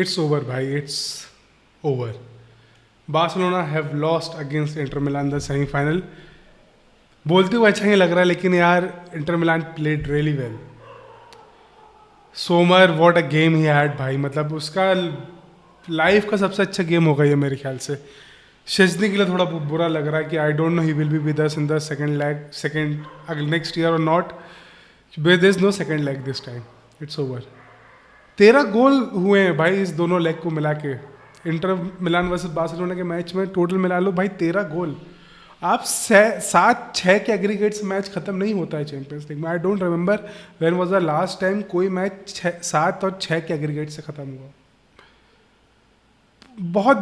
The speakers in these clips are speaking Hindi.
It's over भाई, it's over. Barcelona have lost against Inter Milan the semi-final. बोलते हुए अच्छा नहीं लग रहा है, लेकिन यार Inter Milan played really well. Somer what a game he had भाई, मतलब उसका लाइफ का सबसे अच्छा गेम होगा ये मेरे ख्याल से. शेजनी के लिए थोड़ा बुरा लग रहा है कि I don't know he will be with us in the second leg, second अगर नेक्स्ट ईयर और not. There is no second leg this time. It's over. 13 goal हुए हैं भाई इस दोनों लेग को मिला के. इंटर मिलान वर्सेस बार्सिलोना के मैच में टोटल मिला लो भाई 13 गोल. आप 7-6 के एग्रीगेट से मैच खत्म नहीं होता है चैंपियंस लीग में. I don't remember when was the last time कोई मैच 7 और 6 के एग्रीगेट से खत्म हुआ. बहुत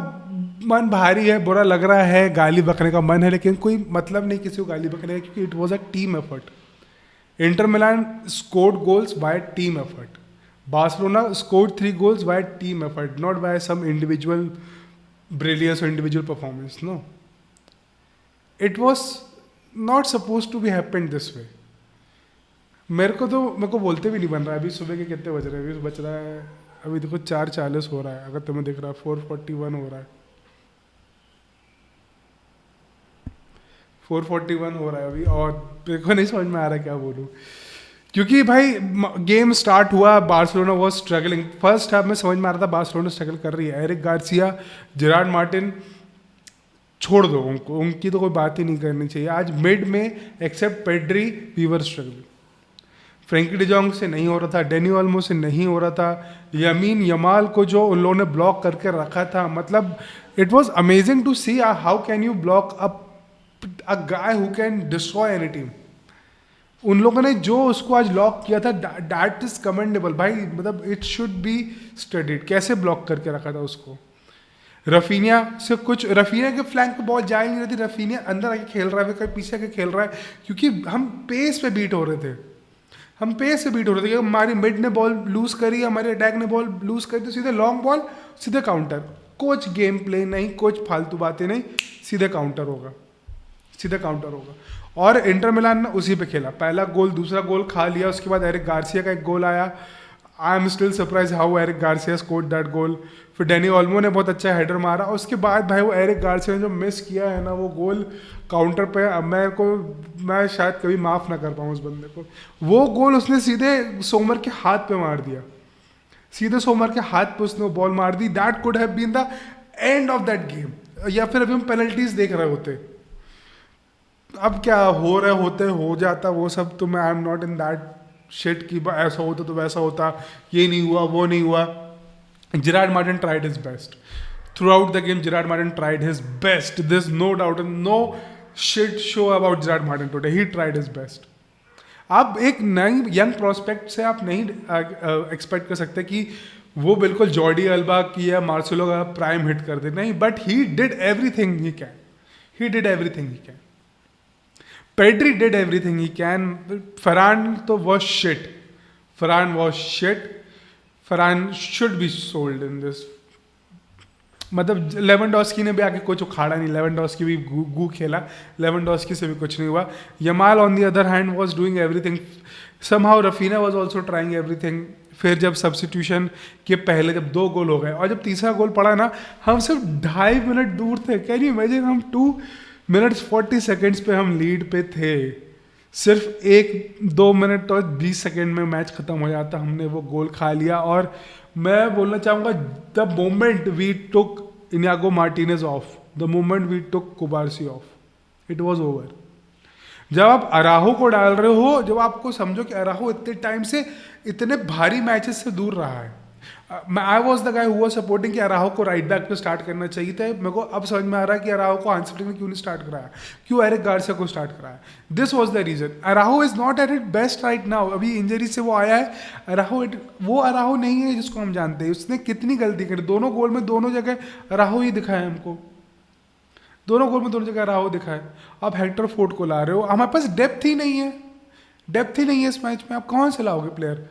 मन भारी है, बुरा लग रहा है, गाली बकने का मन है, लेकिन कोई मतलब नहीं किसी को गाली बकने का, क्योंकि it was a team effort. Inter Milan scored goals bye team effort. Barcelona scored 3 goals by team effort, not by some individual brilliance or individual performance. No, it was not supposed to be happened this way. मेरे को बोलते भी नहीं बन रहा है. अभी सुबह के कितने बज रहे हैं? अभी बज रहा है, अभी देखो 4:40 हो रहा है. अगर तुम्हें दिख रहा है 4:41 हो रहा है. 4:41 हो रहा है अभी, और मेरे को नहीं समझ में आ रहा है क्या बोलूँ, क्योंकि भाई गेम स्टार्ट हुआ, Barcelona was struggling. First half में समझ में आ रहा था बार्सिलोना स्ट्रगल कर रही है. एरिक गार्सिया, जेरार्ड मार्टिन, छोड़ दो उनको, उनकी तो कोई बात ही नहीं करनी चाहिए. आज मिड में except Pedri we were struggling. Frenkie de Jong से नहीं हो रहा था, डेनी ओल्मो से नहीं हो रहा था, यमीन यमाल को जो उन लोगों ने ब्लॉक करके रखा था, मतलब it was amazing to see how can you block a guy who can destroy any team. उन लोगों ने जो उसको आज लॉक किया था, दैट इज कमेंडेबल भाई. मतलब इट शुड बी स्टडीड, कैसे ब्लॉक करके रखा था उसको. रफीनिया से कुछ, रफीनिया के फ्लैंक पे बॉल जा ही नहीं रही थी. रफीनिया अंदर आके खेल रहा है, कहीं पीछे आके खेल रहा है, क्योंकि हम पेस पे बीट हो रहे थे. हम पेस से बीट हो रहे थे. हमारी मिड ने बॉल लूज करी, हमारे अटैक ने बॉल लूज करी, तो सीधे लॉन्ग बॉल, सीधे काउंटर. कुछ गेम प्ले नहीं, कुछ फालतू बातें नहीं, सीधे काउंटर होगा, सीधे काउंटर होगा. और इंटर मिलान ने उसी पे खेला. पहला गोल, दूसरा गोल खा लिया, उसके बाद एरिक गार्सिया का एक गोल आया. I am still surprise how Eric Garcia scored that goal. फिर डेनी ओल्मो ने बहुत अच्छा हेडर मारा. उसके बाद भाई वो एरिक गार्सिया ने जो मिस किया है ना वो गोल काउंटर पे, अब मैं शायद कभी माफ़ ना कर पाऊँ उस बंदे को. वो गोल उसने सीधे सोमर के हाथ पे मार दिया, सीधे सोमर के हाथ पे उसने वो बॉल मार दी. That could have been the end of that game. या फिर अभी हम पेनल्टीज देख रहे होते. अब क्या हो रहे होते, हो जाता वो सब, तो मैं आई am not in that shit कि ऐसा होता तो वैसा होता, ये नहीं हुआ, वो नहीं हुआ. Gerard Martin tried his best throughout the game. Gerard Martin tried his best. This no doubt, no shit show about Gerard Martin today. He tried his best. आप एक नई यंग प्रोस्पेक्ट से आप नहीं एक्सपेक्ट कर सकते कि वो बिल्कुल जॉर्डी अल्बा की या मार्सेलो का प्राइम हिट कर दे. नहीं, but he did everything he can. He did everything he can. Pedri did everything he can. Ferran तो was shit. Ferran was shit. Ferran should be sold in this. मतलब लेवेंडोस्की ने भी आके कुछ उखाड़ा नहीं. लेवेंडोस्की भी गू खेला, लेवेंडोस्की से भी कुछ नहीं हुआ. Yamal on the other hand was doing everything. Somehow Raphinha was also trying everything. फिर जब सब्स्टिट्यूशन के पहले जब 2 गोल हो गए और जब तीसरा गोल पड़ा ना, हम सिर्फ 2.5 मिनट दूर थे. कैन यू इमेजिन, हम 2 मिनट्स 40 सेकेंड्स पे हम लीड पे थे. सिर्फ 1-2 मिनट और 20 सेकेंड में मैच खत्म हो जाता. हमने वो गोल खा लिया. और मैं बोलना चाहूँगा, the moment we took Inigo Martinez off, the moment we took Cubarsi off, it was over. जब आप अराहो को डाल रहे हो, जब आपको समझो कि अराहो इतने टाइम से इतने भारी मैचेस से दूर रहा है. I was the guy who was supporting कि अराहो को राइट बैक पे स्टार्ट करना चाहिए था. मेरे को अब समझ में आ रहा है कि अराहो को हांस फ्लिक ने क्यों नहीं स्टार्ट कराया, क्यों एरिक गार्सिया को स्टार्ट कराया. This was the reason. Araujo is not at it best right now. अभी इंजरी से वो आया है. वो अराहो नहीं है जिसको हम जानते हैं. उसने कितनी गलती करी. दोनों गोल में दोनों जगह अराहो ही दिखा है हमको. दोनों गोल में दोनों जगह अराहो दिखा है. आप हेक्टर फोर्ड को ला रहे हो. हमारे पास डेप्थ ही नहीं है. डेप्थ ही नहीं है इस मैच में. आप कहाँ से लाओगे प्लेयर?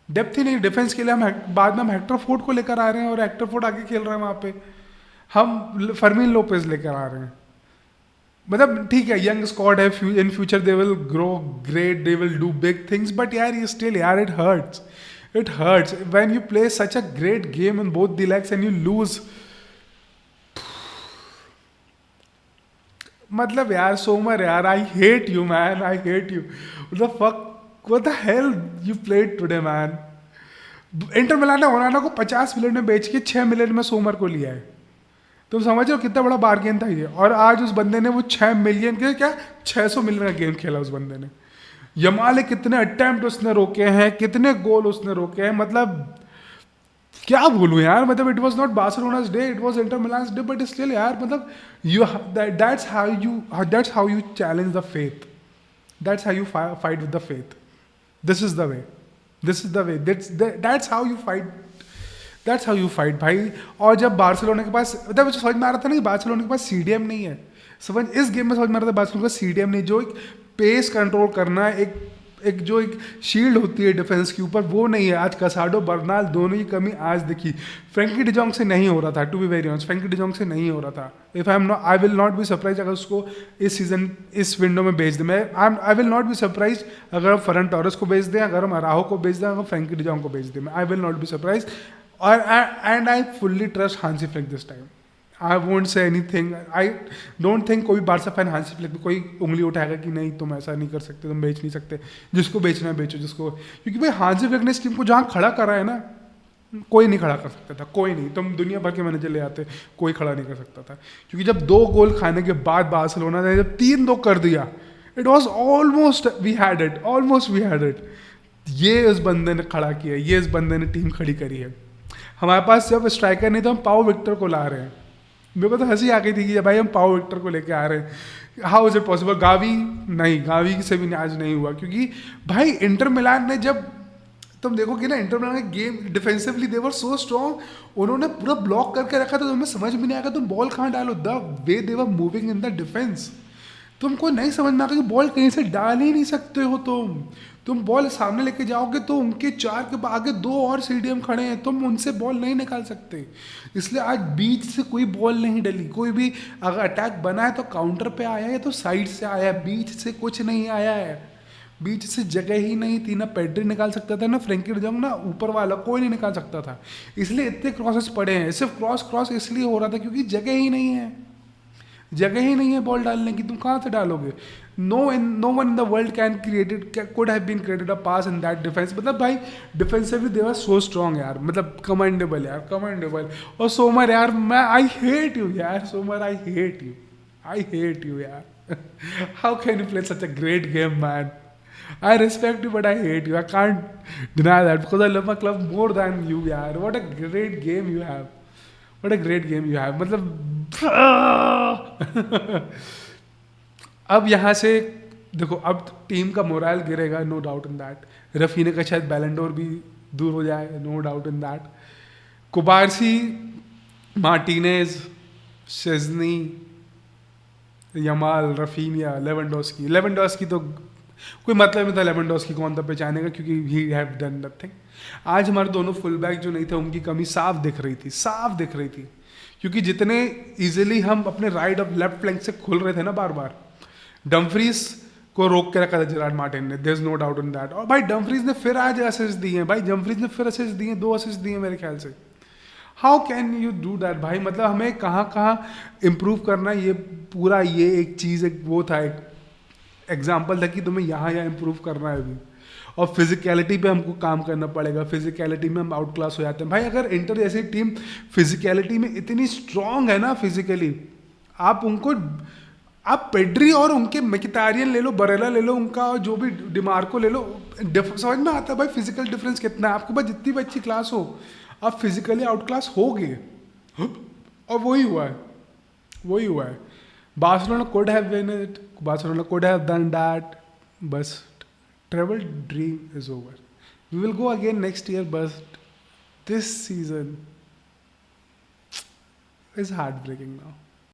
डेप्थ ही नहीं. डिफेंस के लिए हम बाद में हम हेक्टर फोर्ड को लेकर आ रहे हैं और हेक्टर फोर्ड आगे खेल रहे हैं वहाँ पे. हम फर्मीन लोपेज लेकर आ रहे हैं. मतलब ठीक है, यंग स्क्वाड है, in future they will grow great, they will do big things, but यार ये स्टिल यार it hurts. It hurts when you play such a great game in both the legs and you lose. मतलब यार सोमर यार, I hate you man, I hate you. The fuck, what the hell you played today man. Inter Milan ने ओनाना को 50 मिलियन में बेच के 6 मिलियन में सोमर को लिया है. तुम समझ रहे हो कितना बड़ा बार्गेन था ये. और आज उस बंदे ने वो 6 मिलियन के क्या 600 मिलियन का गेम खेला उस बंदे ने. यमाल कितने अटेम्प्ट उसने रोके हैं, कितने गोल उसने रोके हैं. मतलब क्या बोलूं यार. मतलब it was not Barcelona's day, it was Inter Milan's day, but still यार मतलब you that's how you challenge the faith. That's how you fight with the faith. This is the way, this is the way, that's how you fight, that's how you fight भाई. और जब बार्सिलोना के पास, मतलब समझ में आ रहा था ना कि बार्सिलोना के पास सीडीएम नहीं है. समझ, इस गेम में समझ में आ रहा था बार्सिलोना का सीडीएम नहीं, जो एक पेस कंट्रोल करना, एक जो एक शील्ड होती है डिफेंस के ऊपर, वो नहीं है. आज कसाडो बर्नाल दोनों की कमी आज दिखी. फ्रैंकी डिजोंग से नहीं हो रहा था, to be very honest, Frankie de Jong से नहीं हो रहा था. If I am not, I will not be surprise अगर उसको इस सीजन इस विंडो में बेच दें. मैं आई विल नॉट बी सरप्राइज अगर हम फरन टॉरस को बेच दें, अगर हम अराहो को बेच दें, अगर फ्रैंकी डिजोंग को बेच दें. I will not be surprise. और and I fully trust Hansi Flick this time. I won't say anything. I don't think कोई बारसा फैन हांसी फ्लिक पे कोई उंगली उठाएगा कि नहीं तुम ऐसा नहीं कर सकते, तुम बेच नहीं सकते. जिसको बेचना है बेचो, जिसको, क्योंकि भाई हांसी फ्लिक ने इस टीम को जहाँ खड़ा करा है ना, कोई नहीं खड़ा कर सकता था. कोई नहीं. तुम दुनिया भर के मैनेजर ले आते, कोई खड़ा नहीं कर सकता था. क्योंकि जब 2 गोल खाने के बाद बार्सिलोना ने जब 3-2 कर दिया, it was almost we had it, almost we had it. ये इस बंदे ने खड़ा किया, ये इस बंदे ने टीम खड़ी करी है. हमारे पास जब स्ट्राइकर नहीं तो हम पाओ विक्टर को ला रहे हैं. मेरे को तो हंसी आ गई थी कि भाई हम पाओ विक्टर को लेके आ रहे हैं. How is it possible. Gavi नहीं, गावी से भी आज नहीं हुआ. क्योंकि भाई इंटर मिलान ने, जब तुम देखोगे ना इंटर मिलान का गेम, डिफेंसिवली दे वर सो स्ट्रॉन्ग. उन्होंने पूरा ब्लॉक करके रखा था, तुम्हें समझ में नहीं आएगा तुम बॉल कहाँ डालो. The way they were moving in the defence, तुमको नहीं समझ में आएगा कि बॉल कहीं से डाल ही नहीं सकते हो. तुम बॉल सामने लेके जाओगे तो उनके 4 के आगे 2 और सीडीएम खड़े हैं, तुम उनसे बॉल नहीं निकाल सकते. इसलिए आज बीच से कोई बॉल नहीं डली. कोई भी अगर अटैक बना है तो काउंटर पे आया है या तो साइड से आया है, बीच से कुछ नहीं आया है. बीच से जगह ही नहीं थी. ना पेड्री निकाल सकता था, ना फ्रैंकी डिजोंग, ना ऊपर वाला कोई नहीं निकाल सकता था. इसलिए इतने क्रॉसेस पड़े हैं. सिर्फ क्रॉस इसलिए हो रहा था क्योंकि जगह ही नहीं है. जगह ही नहीं है बॉल डालने की. तुम कहाँ से डालोगे. No one in the world can created could have been created a pass in that defence. मतलब भाई डिफेंसिवली दे वर सो स्ट्रॉन्ग यार. मतलब कमेंडेबल यार, कमेंडेबल. और सोमर यार, मैं आई हेट यू यार. सोमर आई हेट यू यार. How can you play such a great game man. I respect you, but I hate you. I can't deny that because I love my club more than you, yaar. What a great game you have. What a great game you have. मतलब अब यहाँ से देखो, अब टीम का मोरल गिरेगा, no doubt in that. Raphinha का शायद बैलेंडोर भी दूर हो जाए, no doubt in that. Cubarsi, Martinez, Szczesny, Yamal, Raphinha, Lewandowski तो कोई मतलब नहीं था लेवेंडोस्की कौन था पहचानेगा, क्योंकि ही हैव डन नथिंग. आज हमारे दोनों फुल बैक जो नहीं थे उनकी कमी साफ दिख रही थी. क्योंकि जितने इजीली हम अपने राइट और लेफ्ट फ्लैंक से खुल रहे थे ना बार बार, डम्फ्रीज को रोक के रखा था जेरार्ड मार्टिन ने. There is no doubt in that. और भाई डम्फ्रीज ने फिर आज असिस्ट दिए हैं. भाई डम्फ्रीज ने फिर असिस्ट दिए, 2 असिस्ट दिए मेरे ख्याल से. How can you do that भाई. मतलब हमें कहाँ इम्प्रूव करना है. ये पूरा ये एक चीज़, एक वो था, एक एग्जाम्पल था कि तुम्हें यहाँ इम्प्रूव करना है अभी. और फिजिकलिटी पे हमको काम करना पड़ेगा. फिजिकलिटी में हम आउट क्लास हो जाते हैं भाई. अगर इंटर जैसी टीम फिजिकलिटी में इतनी स्ट्रांग है ना, फिजिकली आप पेड्री और उनके मिकिटारियन ले लो, बरेला ले लो, उनका जो भी डिमार्को ले लो, समझ में आता है भाई फिजिकल डिफरेंस कितना है. आपके पास जितनी भी अच्छी क्लास हो, आप फिजिकली आउट क्लास हो गए. और वही हुआ है. Barcelona could have won it. Barcelona could have done that. But travel dream is over. We will go again next year, but this season is heartbreaking now.